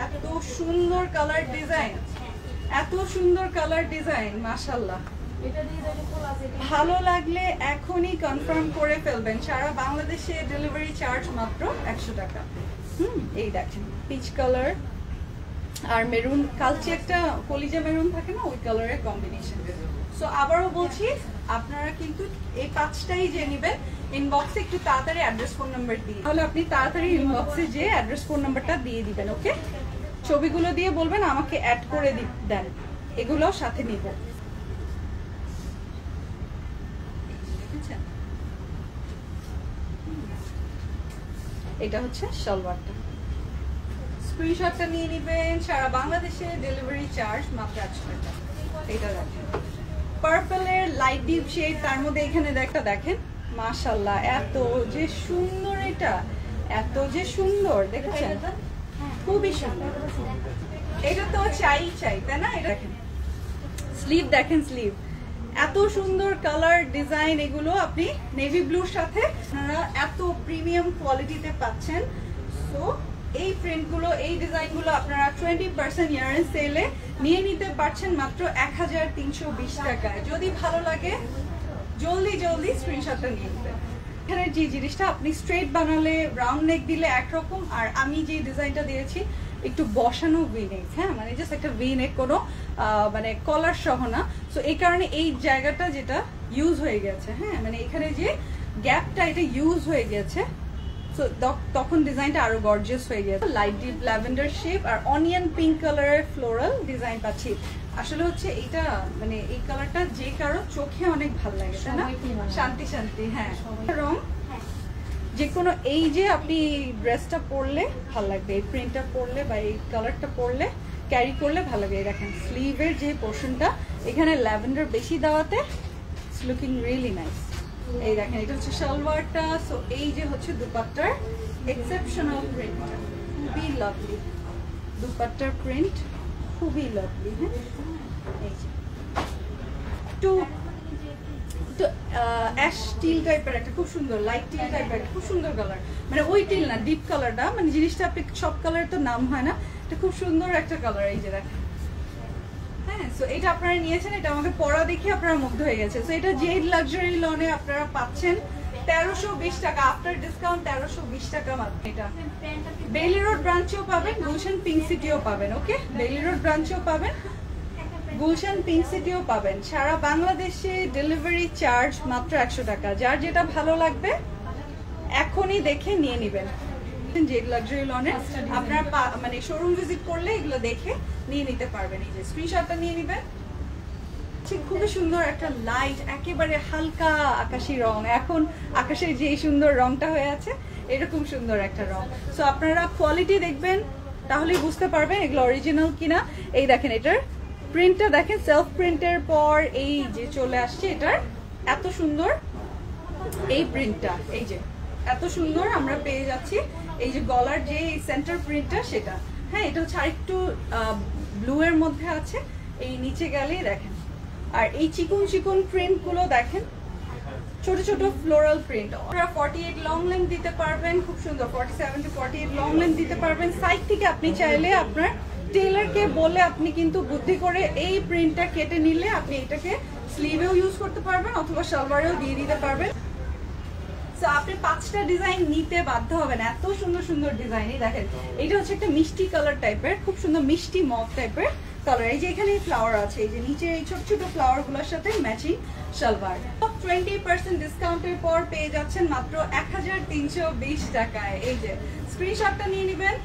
এত সুন্দর colour design, এত সুন্দর কালার ডিজাইন, মাশাআল্লাহ। ভালো লাগলে এখনই কনফার্ম করে ফেলবেন। সারা বাংলাদেশে ডেলিভারি চার্জ মাত্র 100 টাকা। এই দেখেন পিচ কালার আর মেরুন, কালচে একটা কলিজা মেরুন থাকে না, ওই কালারের কম্বিনেশন। সো আবারও বলছি, আপনারা কিন্তু এই 5টাই যে নেবেন ইনবক্সে একটু তাড়াতাড়ি অ্যাড্রেস ফোন নাম্বার দিয়ে, তাহলে আপনি তাড়াতাড়ি ইনবক্সে যে অ্যাড্রেস ফোন নাম্বারটা দিয়ে দিবেন। ওকে, ছবিগুলো দিয়ে বলবেন আমাকে অ্যাড করে দেন, এগুলোও সাথে নিব। এটা হচ্ছে সালোয়ারটা, স্ক্রিনশটটা নিয়ে নেবেন। সারা বাংলাদেশে ডেলিভারি চার্জ মাত্র 100 টাকা। এটা দেখেন পার্পলের লাইট ডিপ শেড, তার মধ্যে এখানে একটা দেখেন, মাশাআল্লাহ এত যে সুন্দর, এটা এত যে সুন্দর, দেখেছেন খুবই সুন্দর। এটা তো চাই তাই না? এটা দেখেন স্লিভ, দেখেন স্লিভ এত সুন্দর কালার ডিজাইন। এগুলো আপনি নেভি ব্লুর সাথে আপনারা এত প্রিমিয়াম কোয়ালিটিতে পাচ্ছেন। সো এই প্রিন্টগুলো, এই ডিজাইনগুলো আপনারা 20% ইয়ার সেলে নিয়ে নিতে পারছেন মাত্র 1320 টাকায়। যদি ভালো লাগে জলদি জলদি স্ক্রিনশটটা নিয়ে নেবেন। এখানে যে জিনিসটা আপনি স্ট্রেট বানালে, রাউন্ড নেক দিলে একরকম, আর আমি যে ডিজাইনটা দিয়েছি একটু বসানো ভি নেক, হ্যাঁ মানে জাস্ট একটা ভি নেক, কোনো মানে কলার সহ না। সো এই কারণে এই জায়গাটা যেটা ইউজ হয়ে গেছে, হ্যাঁ মানে এখানে যে গ্যাপটা এটা ইউজ হয়ে গেছে। সো তখন ডিজাইনটা আরো গর্জিয়াস হয়ে গেছে। লাইট ডিপ ল্যাভেন্ডার শেপ আর অনিয়ন পিঙ্ক কালারের ফ্লোরাল ডিজাইন পাচ্ছি। আসলে হচ্ছে এটা মানে এই কালারটা যে কারো চোখে অনেক ভালো লাগে, তাই না? শান্তি শান্তি, হ্যাঁ রং যে কোনো, এই যে আপনি ড্রেসটা পরলে ভালো লাগবে, এই প্রিন্টটা পরলে বা এই কালারটা পরলে ক্যারি করলে ভালো লাগবে। দেখেন স্লিভের যে পোর্শনটা এখানে ল্যাভেন্ডার বেশি দেওয়াতে ইটস লুকিং রিয়েলি নাইস। এই দেখেন এটা হচ্ছে সালোয়ারটা। সো এই যে হচ্ছে দুপাট্টার এক্সেপশনাল প্রিন্টটা, খুবই লাভলি দুপাট্টার প্রিন্ট, খুবই লাভলি। হ্যাঁ এই যে একটু অ্যাশ টিল টাইপের একটা খুব সুন্দর, লাইট টিল টাইপের খুব সুন্দর কালার, মানে ওই টিল না, ডিপ কালারটা, মানে জিনিসটা আপনি সব কালারের তো নাম হয় না, এটা খুব সুন্দর একটা কালার। এই যে দেখেন, হ্যাঁ সো এটা আপনারা নিয়েছেন, এটা আমাকে পরা দেখে আপনারা মুগ্ধ হয়ে গেছে। সো এটা জেড লাক্সারি লনে আপনারা পাচ্ছেন 1320 টাকা, আফটার ডিসকাউন্ট 1320 টাকা মাত্র। এটা বেইলি রোড ব্রাঞ্চেও পাবেন, গুলশান পিঙ্ক সিটিও পাবেন। ওকে, বেইলি রোড ব্রাঞ্চেও পাবেন, গুলশান পিঙ্ক সিটিও পাবেন। সারা বাংলাদেশে ডেলিভারি চার্জ মাত্র 100 টাকা। যার যেটা ভালো লাগবে এখনই দেখে নিয়ে নেবেন। জেড লাক্সারি লনে আপনারা মানে শোরুম ভিজিট করলে এগুলো দেখে নিয়ে নিতে পারবেন। এই যে স্ক্রিনশটটা নিয়ে নেবেন। খুবই সুন্দর একটা লাইট, একেবারে হালকা আকাশি রং, এখন আকাশের যে সুন্দর রংটা হয়ে আছে এরকম সুন্দর একটা রং। সো আপনারা কোয়ালিটি দেখবেন, তাহলেই বুঝতে পারবেন এগুলো অরিজিনাল কিনা। এই দেখেন এটার প্রিন্টটা দেখেন, সেলফ প্রিন্টের পর এই যে চলে আসছে এটার এত সুন্দর এই প্রিন্টটা, এই যে এত সুন্দর আমরা পেয়ে যাচ্ছি। এই যে গলার যে সেন্টার প্রিন্টটা সেটা, হ্যাঁ এটা হচ্ছে আরেকটু ব্লু এর মধ্যে আছে, এই নিচে গেলেই দেখেন। আর এই চিকন চিকন প্রিন্ট গুলো দেখেন, ছোট ছোট ফ্লোরাল প্রিন্ট। আপনারা 48 লং লেন্থ দিতে পারবেন, খুব সুন্দর 47 to 48 লং লেন্থ দিতে পারবেন। সাইড থেকে আপনি চাইলে আপনার টেইলারকে বলে আপনি কিন্তু বুদ্ধি করে এই প্রিন্টটা কেটে নিলে আপনি এটাকে স্লিভেও ইউজ করতে পারবেন অথবা সালোয়ারেও দিয়ে দিতে পারবেন। সো আপনি 5টা ডিজাইন নিতে বাধ্য হবেন, এত সুন্দর সুন্দর ডিজাইন। এই দেখেন এটা হচ্ছে একটা মিষ্টি কালার টাইপের, খুব সুন্দর মিষ্টি মভ টাইপের কালার। এই যে এখানে ফ্লাওয়ার আছে, এই যে নিচে এই ছোট ছোট ফ্লাওয়ার গুলোর সাথে ম্যাচিং সালোয়ার। 20% ডিসকাউন্টের পর পেয়ে যাচ্ছেন মাত্র 1320 টাকায়। এই যে স্ক্রিনশটটা নিয়ে নেবেন।